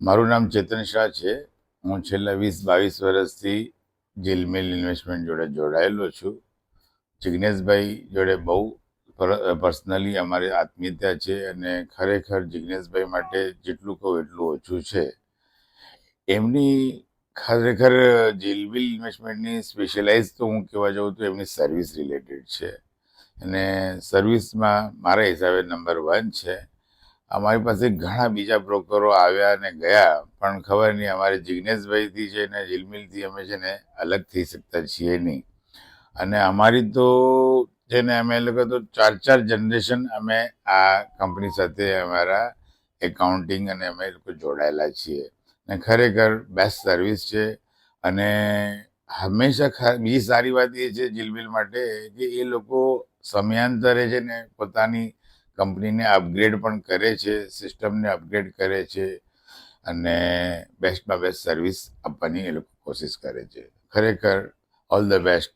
મારું નામ ચેતન શાહ છે. હું છેલ્લા 20-22 વર્ષથી જીલમિલ ઇન્વેસ્ટમેન્ટ જોડે જોડાયેલો છું. જિજ્ઞેશભાઈ જોડે બહુ પર્સનલી અમારી આત્મીયતા છે અને ખરેખર જિજ્ઞેશભાઈ માટે જેટલું કહું એટલું ઓછું છે. એમની ખરેખર જીલમિલ ઇન્વેસ્ટમેન્ટની સ્પેશિયલાઇઝ તો હું કહેવા જાઉં તો એમની સર્વિસ રિલેટેડ છે અને સર્વિસમાં મારા હિસાબે નંબર 1 છે. અમારી પાસે ઘણા બીજા બ્રોકરો આવ્યા અને ગયા, પણ ખબર નહીં અમારે જિજ્ઞેશભાઈથી છે ને જીલમિલથી અમે છે ને અલગ થઈ શકતા છીએ નહીં. અને અમારી તો છે ને અમે લોકો તો 4 જનરેશન અમે આ કંપની સાથે અમારા એકાઉન્ટિંગ અને અમે લોકો જોડાયેલા છીએ અને ખરેખર બેસ્ટ સર્વિસ છે. અને હંમેશા બીજી સારી વાત એ છે જીલમિલ માટે કે એ લોકો સમયાંતરે છે ને પોતાની કંપનીને અપગ્રેડ પણ કરે છે, સિસ્ટમને અપગ્રેડ કરે છે અને બેસ્ટમાં બેસ્ટ સર્વિસ આપવાની એ લોકો કોશિશ કરે છે. ખરેખર ઓલ ધ બેસ્ટ.